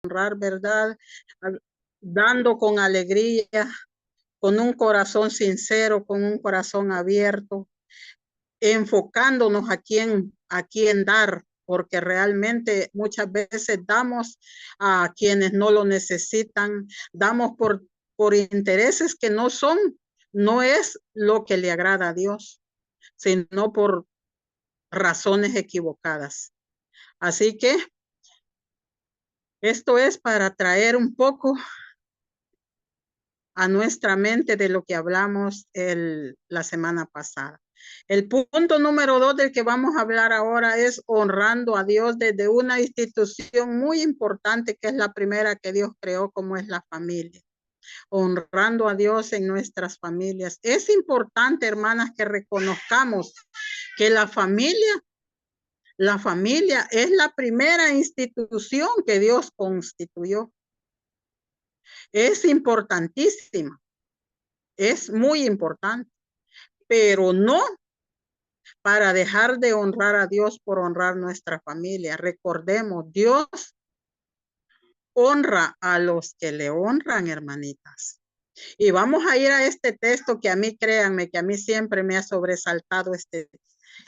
honrar, ¿verdad? Dando con alegría, con un corazón sincero, con un corazón abierto, enfocándonos a quién dar, porque realmente muchas veces damos a quienes no lo necesitan, damos por intereses que no es lo que le agrada a Dios, sino por razones equivocadas. Así que esto es para traer un poco a nuestra mente de lo que hablamos la semana pasada. El punto número 2 del que vamos a hablar ahora es honrando a Dios desde una institución muy importante que es la primera que Dios creó, como es la familia. Honrando a Dios en nuestras familias. Es importante, hermanas, que reconozcamos que la familia es la primera institución que Dios constituyó. Es importantísima, es muy importante, pero no para dejar de honrar a Dios por honrar nuestra familia. Recordemos, Dios honra a los que le honran, hermanitas. Y vamos a ir a este texto que a mí, créanme, que a mí siempre me ha sobresaltado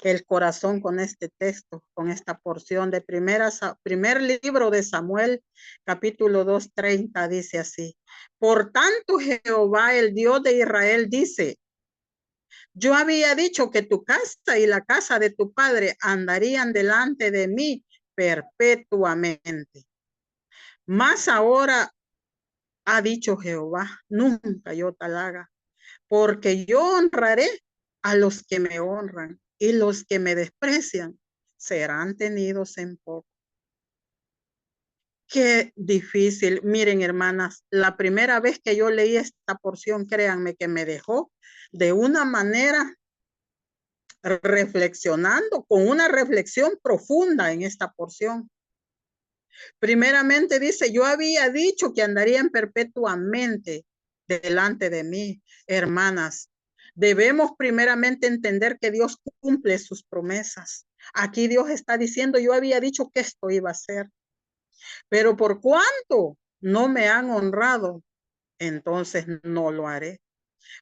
el corazón con este texto, con esta porción de primer libro de Samuel, capítulo 2:30, dice así: por tanto, Jehová, el Dios de Israel, dice: yo había dicho que tu casa y la casa de tu padre andarían delante de mí perpetuamente. Mas ahora ha dicho Jehová, nunca yo tal haga, porque yo honraré a los que me honran y los que me desprecian serán tenidos en poco. Qué difícil. Miren, hermanas, la primera vez que yo leí esta porción, créanme que me dejó de una manera reflexionando, con una reflexión profunda en esta porción. Primeramente dice: yo había dicho que andarían perpetuamente delante de mí. Hermanas, debemos primeramente entender que Dios cumple sus promesas. Aquí Dios está diciendo: yo había dicho que esto iba a ser, pero por cuanto no me han honrado, entonces no lo haré.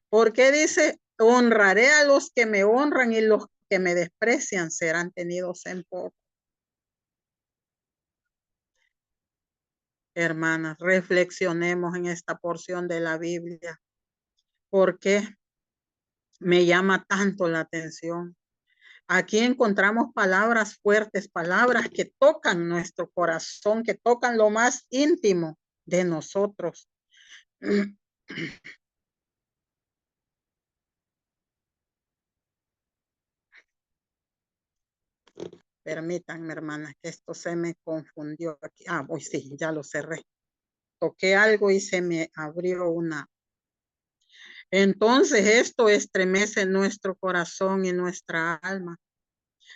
Porque dice: honraré a los que me honran y los que me desprecian serán tenidos en poco. Hermanas, reflexionemos en esta porción de la Biblia. ¿Por qué me llama tanto la atención? Aquí encontramos palabras fuertes, palabras que tocan nuestro corazón, que tocan lo más íntimo de nosotros. Permítanme, hermanas, que esto se me confundió aquí. Hoy sí, ya lo cerré. Toqué algo y se me abrió una. Entonces esto estremece nuestro corazón y nuestra alma.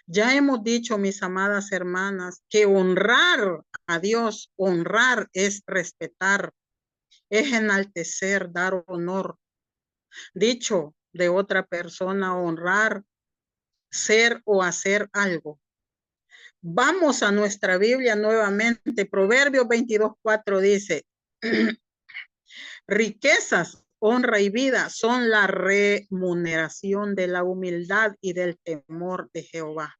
Ya hemos dicho, mis amadas hermanas, que honrar a Dios, honrar es respetar, es enaltecer, dar honor. Dicho de otra persona, honrar, ser o hacer algo. Vamos a nuestra Biblia nuevamente. Proverbios 22:4 dice: riquezas, honra y vida son la remuneración de la humildad y del temor de Jehová.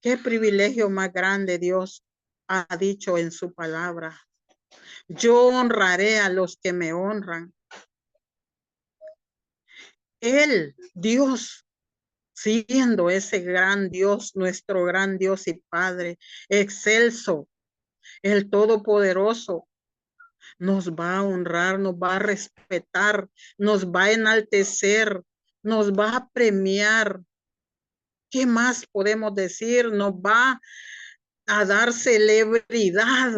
Qué privilegio más grande Dios ha dicho en su palabra. Yo honraré a los que me honran. Él, Dios, siendo ese gran Dios, nuestro gran Dios y Padre, excelso, el Todopoderoso, nos va a honrar, nos va a respetar, nos va a enaltecer, nos va a premiar. ¿Qué más podemos decir? Nos va a dar celebridad,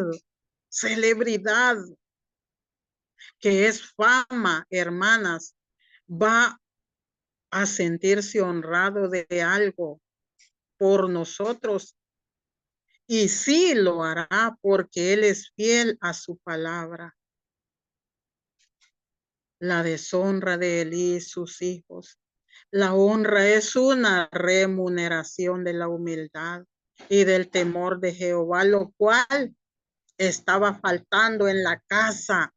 que es fama, hermanas. Va a sentirse honrado de algo por nosotros. Y sí lo hará porque Él es fiel a su palabra. La deshonra de Elí y sus hijos. La honra es una remuneración de la humildad y del temor de Jehová, lo cual estaba faltando en la casa,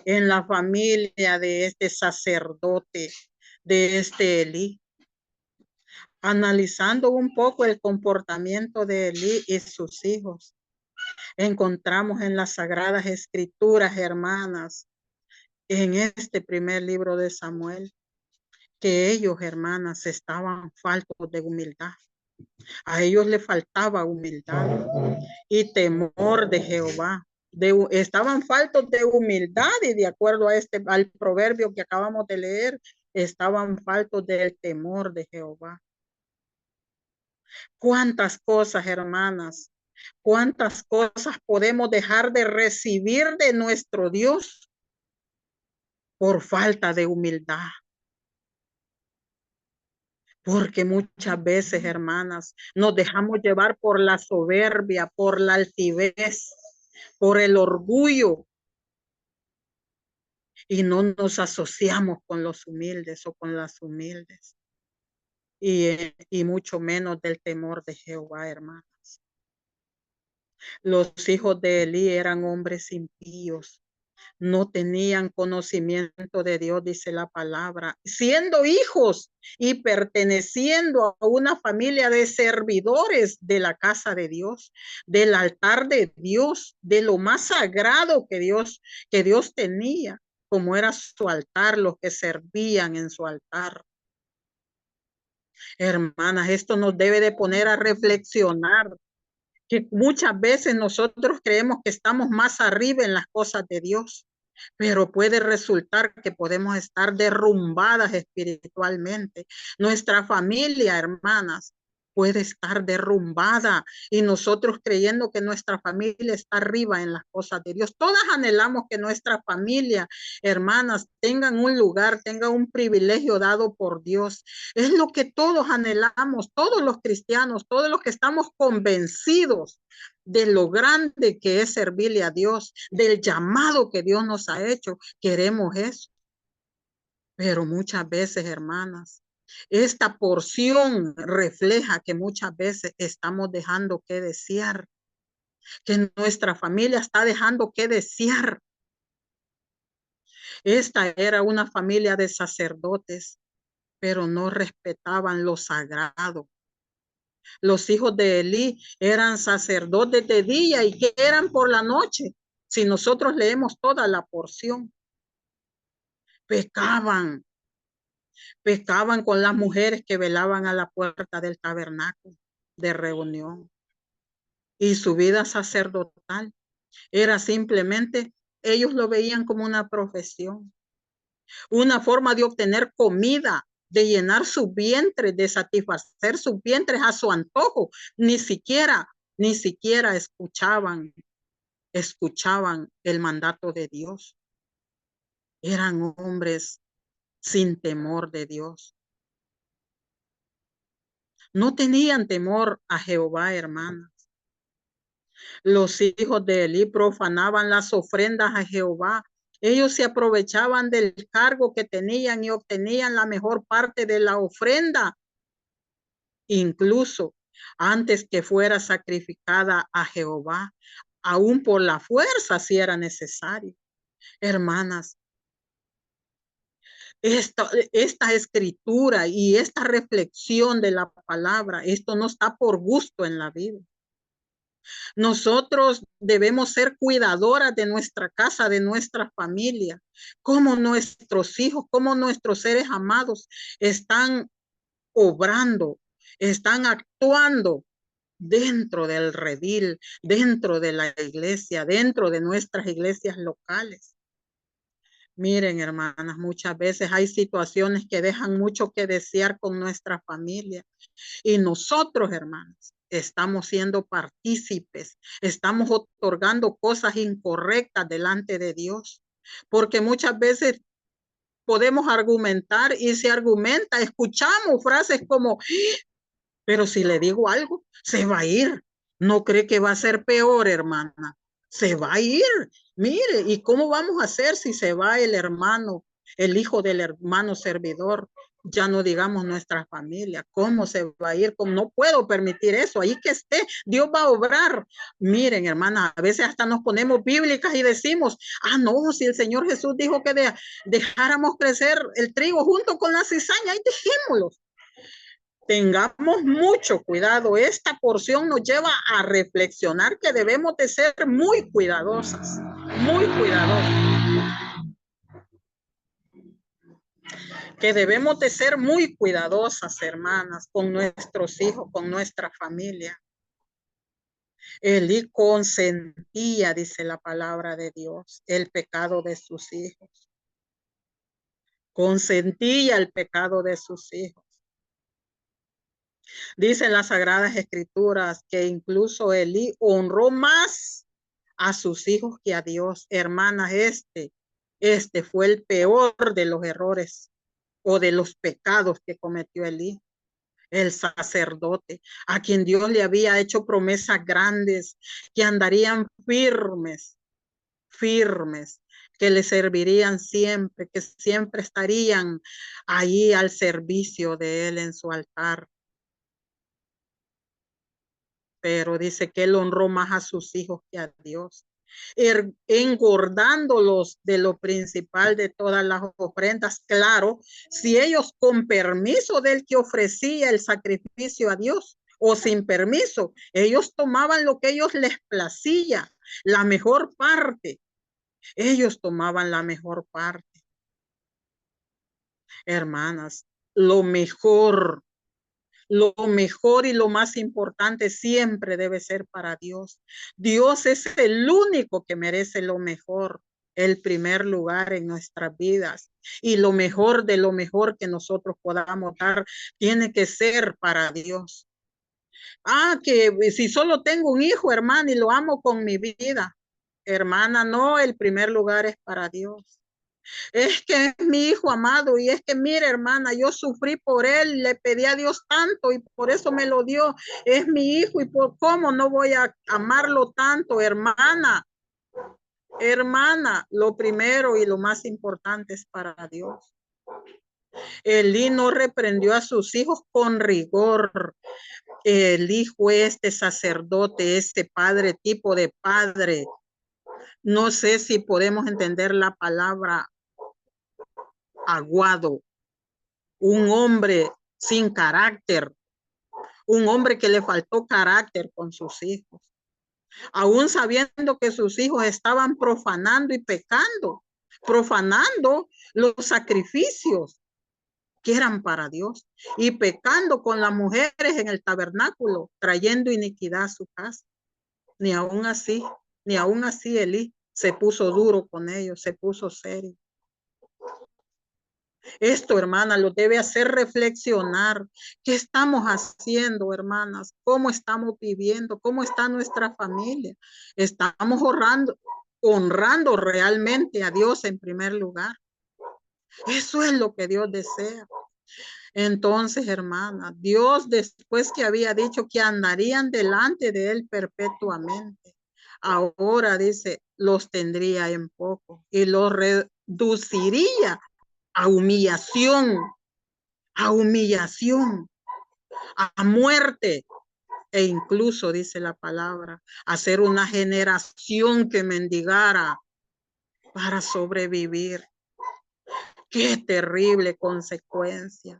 en la familia de este sacerdote, de este Elí. Analizando un poco el comportamiento de Elí y sus hijos, encontramos en las Sagradas Escrituras, hermanas, en este primer libro de Samuel, que ellos, hermanas, estaban faltos de humildad. A ellos les faltaba humildad y temor de Jehová. Estaban faltos de humildad y de acuerdo a al proverbio que acabamos de leer, estaban faltos del temor de Jehová. Cuántas cosas, hermanas, cuántas cosas podemos dejar de recibir de nuestro Dios por falta de humildad. Porque muchas veces, hermanas, nos dejamos llevar por la soberbia, por la altivez, por el orgullo, y no nos asociamos con los humildes o con las humildes, y mucho menos del temor de Jehová, hermanas. Los hijos de Elí eran hombres impíos, no tenían conocimiento de Dios, dice la palabra, siendo hijos y perteneciendo a una familia de servidores de la casa de Dios, del altar de Dios, de lo más sagrado que Dios tenía, como era su altar, los que servían en su altar. Hermanas, esto nos debe de poner a reflexionar, que muchas veces nosotros creemos que estamos más arriba en las cosas de Dios, pero puede resultar que podemos estar derrumbadas espiritualmente. Nuestra familia, hermanas, puede estar derrumbada y nosotros creyendo que nuestra familia está arriba en las cosas de Dios. Todas anhelamos que nuestra familia, hermanas, tengan un lugar, tengan un privilegio dado por Dios. Es lo que todos anhelamos, todos los cristianos, todos los que estamos convencidos de lo grande que es servirle a Dios, del llamado que Dios nos ha hecho. Queremos eso. Pero muchas veces, hermanas, esta porción refleja que muchas veces estamos dejando que desear, que nuestra familia está dejando que desear. Esta era una familia de sacerdotes, pero no respetaban lo sagrado. Los hijos de Elí eran sacerdotes de día y que eran por la noche. Si nosotros leemos toda la porción, pecaban con las mujeres que velaban a la puerta del tabernáculo de reunión. Y su vida sacerdotal era simplemente, ellos lo veían como una profesión, una forma de obtener comida, de llenar su vientre, de satisfacer sus vientres a su antojo. Ni siquiera escuchaban el mandato de Dios. Eran hombres sin temor de Dios. No tenían temor a Jehová, hermanas. Los hijos de Elí profanaban las ofrendas a Jehová. Ellos se aprovechaban del cargo que tenían y obtenían la mejor parte de la ofrenda, incluso antes que fuera sacrificada a Jehová, aún por la fuerza si era necesario. Hermanas, esta escritura y esta reflexión de la palabra, esto no está por gusto en la vida. Nosotros debemos ser cuidadoras de nuestra casa, de nuestra familia, como nuestros hijos, como nuestros seres amados están obrando, están actuando dentro del redil, dentro de la iglesia, dentro de nuestras iglesias locales. Miren, hermanas, muchas veces hay situaciones que dejan mucho que desear con nuestra familia. Y nosotros, hermanos, estamos siendo partícipes, estamos otorgando cosas incorrectas delante de Dios, porque muchas veces podemos argumentar y se argumenta, escuchamos frases como, pero si le digo algo, se va a ir. ¿No cree que va a ser peor, hermana? Se va a ir. Mire, ¿y cómo vamos a hacer si se va el hermano, el hijo del hermano servidor? Ya no digamos nuestra familia, ¿cómo se va a ir? ¿Cómo? No puedo permitir eso, ahí que esté, Dios va a obrar. Miren, hermana, a veces hasta nos ponemos bíblicas y decimos, no, si el Señor Jesús dijo que dejáramos crecer el trigo junto con la cizaña, y dejémoslo. Tengamos mucho cuidado, esta porción nos lleva a reflexionar que debemos de ser muy cuidadosas, muy cuidadosas. Que debemos de ser muy cuidadosas, hermanas, con nuestros hijos, con nuestra familia. Elí consentía, dice la palabra de Dios, el pecado de sus hijos. Consentía el pecado de sus hijos. Dicen las Sagradas Escrituras que incluso Elí honró más a sus hijos que a Dios. Hermanas, este fue el peor de los errores o de los pecados que cometió Elí, el sacerdote, a quien Dios le había hecho promesas grandes, que andarían firmes, que le servirían siempre, que siempre estarían ahí al servicio de él en su altar. Pero dice que él honró más a sus hijos que a Dios, engordándolos de lo principal de todas las ofrendas. Claro, si ellos con permiso del que ofrecía el sacrificio a Dios o sin permiso, ellos tomaban lo que ellos les placía, la mejor parte. Ellos tomaban la mejor parte. Hermanas, lo mejor y lo más importante siempre debe ser para Dios. Dios es el único que merece lo mejor, el primer lugar en nuestras vidas. Y lo mejor de lo mejor que nosotros podamos dar tiene que ser para Dios. Que si solo tengo un hijo, hermana, y lo amo con mi vida. Hermana, no, el primer lugar es para Dios. Es que es mi hijo amado y es que mire, hermana, yo sufrí por él, le pedí a Dios tanto y por eso me lo dio. Es mi hijo y por cómo no voy a amarlo tanto, hermana. Hermana, lo primero y lo más importante es para Dios. Elí no reprendió a sus hijos con rigor. Elí fue este sacerdote, este padre, tipo de padre. No sé si podemos entender la palabra aguado. Un hombre sin carácter, un hombre que le faltó carácter con sus hijos, aún sabiendo que sus hijos estaban profanando y pecando, profanando los sacrificios que eran para Dios y pecando con las mujeres en el tabernáculo, trayendo iniquidad a su casa. Ni aún así Elí se puso duro con ellos, se puso serio. Esto, hermana, lo debe hacer reflexionar. ¿Qué estamos haciendo, hermanas? ¿Cómo estamos viviendo? ¿Cómo está nuestra familia? ¿Estamos honrando realmente a Dios en primer lugar? Eso es lo que Dios desea. Entonces, hermana, Dios, después que había dicho que andarían delante de él perpetuamente, ahora dice, los tendría en poco y los reduciría a humillación, a muerte, e incluso, dice la palabra, a ser una generación que mendigara para sobrevivir. Qué terrible consecuencia.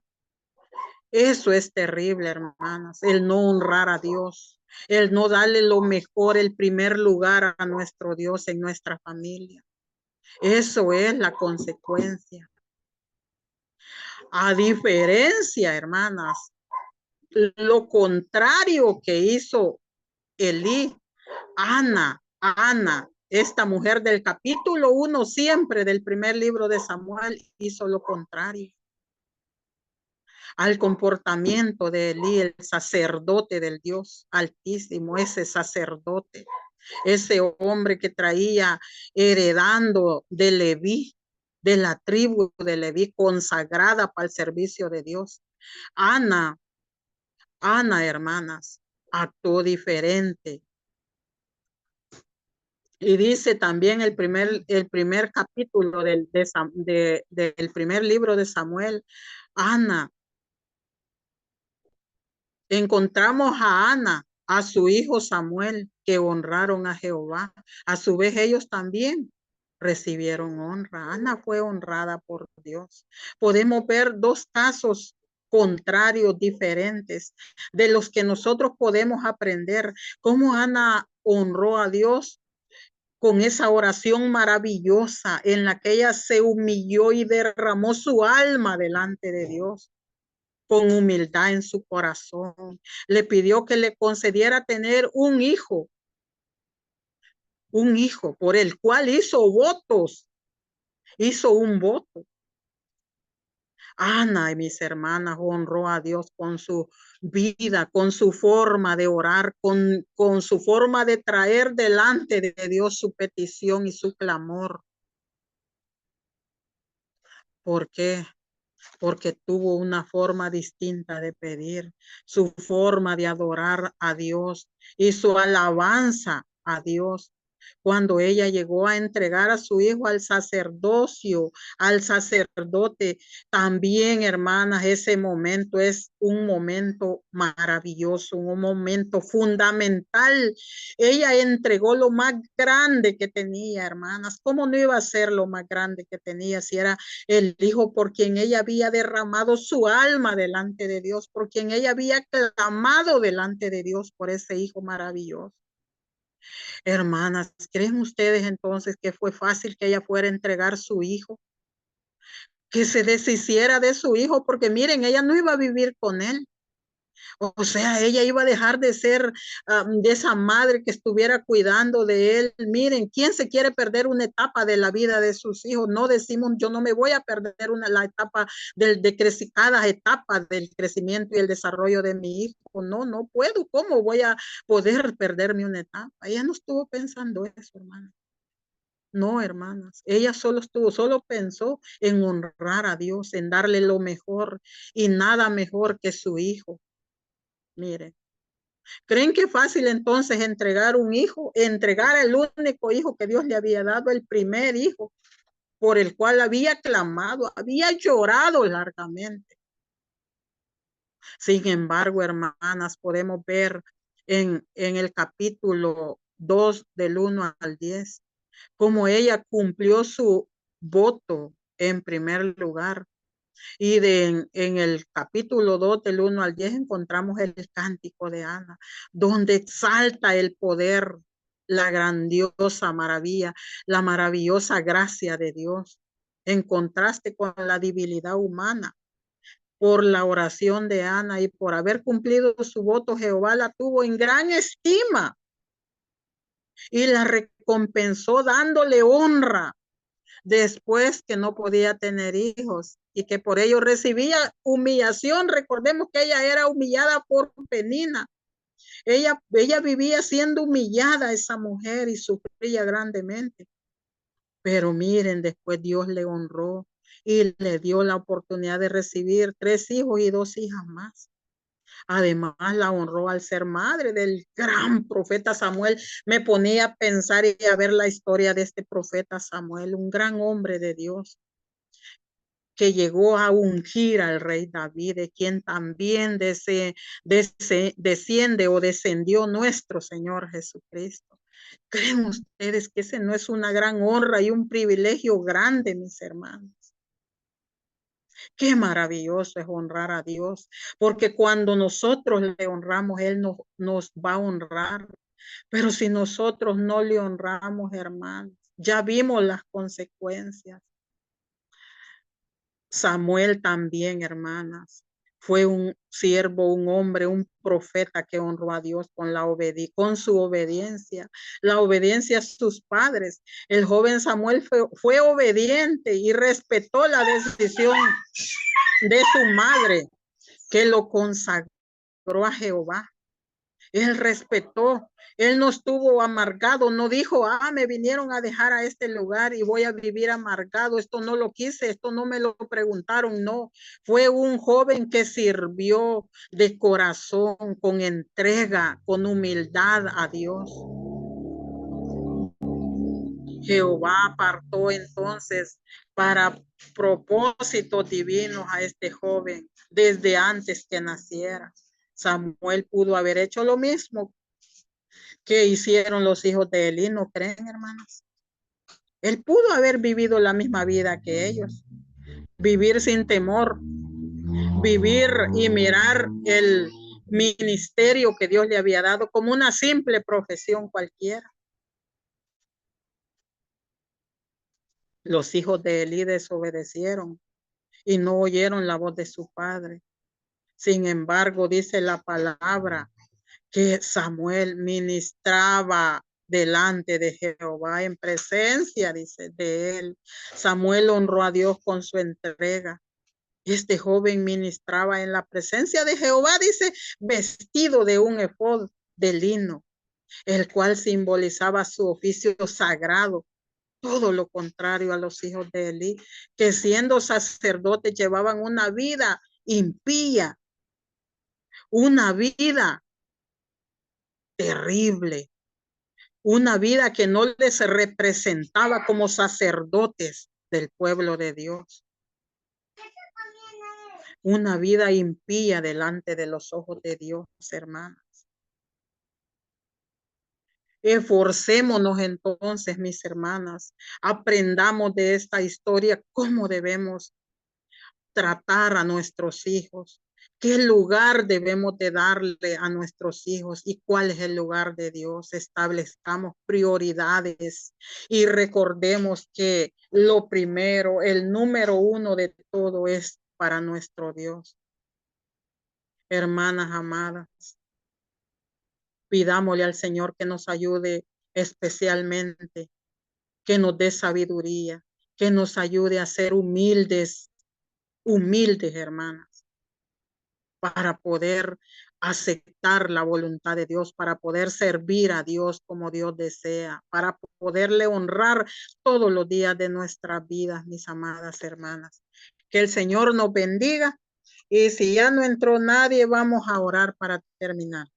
Eso es terrible, hermanas, el no honrar a Dios, el no darle lo mejor, el primer lugar a nuestro Dios en nuestra familia. Eso es la consecuencia. A diferencia, hermanas, lo contrario que hizo Elí, Ana, esta mujer del capítulo 1 siempre del primer libro de Samuel, hizo lo contrario al comportamiento de Elí, el sacerdote del Dios Altísimo, ese sacerdote, ese hombre que traía heredando de Leví, de la tribu de Leví, consagrada para el servicio de Dios. Ana, hermanas, actuó diferente. Y dice también el primer capítulo del primer libro de Samuel, Ana, encontramos a Ana, a su hijo Samuel, que honraron a Jehová. A su vez ellos también recibieron honra. Ana fue honrada por Dios. Podemos ver dos casos contrarios, diferentes, de los que nosotros podemos aprender. Cómo Ana honró a Dios con esa oración maravillosa en la que ella se humilló y derramó su alma delante de Dios con humildad en su corazón. Le pidió que le concediera tener un hijo por el cual hizo votos, hizo un voto. Ana y mis hermanas honró a Dios con su vida, con su forma de orar, con su forma de traer delante de Dios su petición y su clamor. ¿Por qué? Porque tuvo una forma distinta de pedir, su forma de adorar a Dios y su alabanza a Dios. Cuando ella llegó a entregar a su hijo al sacerdocio, al sacerdote, también, hermanas, ese momento es un momento maravilloso, un momento fundamental. Ella entregó lo más grande que tenía, hermanas. ¿Cómo no iba a ser lo más grande que tenía si era el hijo por quien ella había derramado su alma delante de Dios, por quien ella había clamado delante de Dios por ese hijo maravilloso? Hermanas, ¿creen ustedes entonces que fue fácil que ella fuera a entregar su hijo? Que se deshiciera de su hijo, porque miren, ella no iba a vivir con él. O sea, ella iba a dejar de ser de esa madre que estuviera cuidando de él. Miren, ¿quién se quiere perder una etapa de la vida de sus hijos? No decimos, yo no me voy a perder la etapa cada etapa del crecimiento y el desarrollo de mi hijo. No, no puedo. ¿Cómo voy a poder perderme una etapa? Ella no estuvo pensando eso, hermana. No, hermanas, ella solo pensó en honrar a Dios, en darle lo mejor y nada mejor que su hijo. Mire, ¿creen que es fácil entonces entregar un hijo, entregar el único hijo que Dios le había dado, el primer hijo, por el cual había clamado, había llorado largamente? Sin embargo, hermanas, podemos ver en el capítulo 2 del 1 al 10, cómo ella cumplió su voto en primer lugar. Y en el capítulo 2 del 1 al 10 encontramos el cántico de Ana, donde exalta el poder, la grandiosa maravilla, la maravillosa gracia de Dios, en contraste con la debilidad humana. Por la oración de Ana y por haber cumplido su voto, Jehová la tuvo en gran estima y la recompensó dándole honra después que no podía tener hijos y que por ello recibía humillación. Recordemos que ella era humillada por Penina. Ella vivía siendo humillada, esa mujer, y sufría grandemente. Pero miren, después Dios le honró y le dio la oportunidad de recibir 3 hijos y 2 hijas más. Además, la honró al ser madre del gran profeta Samuel. Me ponía a pensar y a ver la historia de este profeta Samuel, un gran hombre de Dios, que llegó a ungir al rey David, de quien también desciende o descendió nuestro Señor Jesucristo. ¿Creen ustedes que ese no es una gran honra y un privilegio grande, mis hermanos? Qué maravilloso es honrar a Dios, porque cuando nosotros le honramos, Él nos va a honrar. Pero si nosotros no le honramos, hermanos, ya vimos las consecuencias. Samuel también, hermanas, fue un siervo, un hombre, un profeta que honró a Dios con su obediencia, la obediencia a sus padres. El joven Samuel fue obediente y respetó la decisión de su madre, que lo consagró a Jehová. Él respetó, él no estuvo amargado, no dijo, me vinieron a dejar a este lugar y voy a vivir amargado, esto no lo quise, esto no me lo preguntaron, no. Fue un joven que sirvió de corazón, con entrega, con humildad a Dios. Jehová apartó entonces para propósitos divinos a este joven desde antes que naciera. Samuel pudo haber hecho lo mismo que hicieron los hijos de Elí, ¿no creen, hermanos? Él pudo haber vivido la misma vida que ellos, vivir sin temor, vivir y mirar el ministerio que Dios le había dado como una simple profesión cualquiera. Los hijos de Elí desobedecieron y no oyeron la voz de su padre. Sin embargo, dice la palabra que Samuel ministraba delante de Jehová en presencia, dice, de él. Samuel honró a Dios con su entrega. Este joven ministraba en la presencia de Jehová, dice, vestido de un efod de lino, el cual simbolizaba su oficio sagrado. Todo lo contrario a los hijos de Elí, que siendo sacerdotes llevaban una vida impía, una vida terrible, una vida que no les representaba como sacerdotes del pueblo de Dios. Una vida impía delante de los ojos de Dios, hermanas. Esforcémonos entonces, mis hermanas, aprendamos de esta historia cómo debemos tratar a nuestros hijos, qué lugar debemos de darle a nuestros hijos y cuál es el lugar de Dios. Establezcamos prioridades y recordemos que lo primero, el número uno de todo es para nuestro Dios. Hermanas amadas, pidámosle al Señor que nos ayude especialmente, que nos dé sabiduría, que nos ayude a ser humildes, humildes, hermanas, para poder aceptar la voluntad de Dios, para poder servir a Dios como Dios desea, para poderle honrar todos los días de nuestras vidas, mis amadas hermanas. Que el Señor nos bendiga y si ya no entró nadie, vamos a orar para terminar.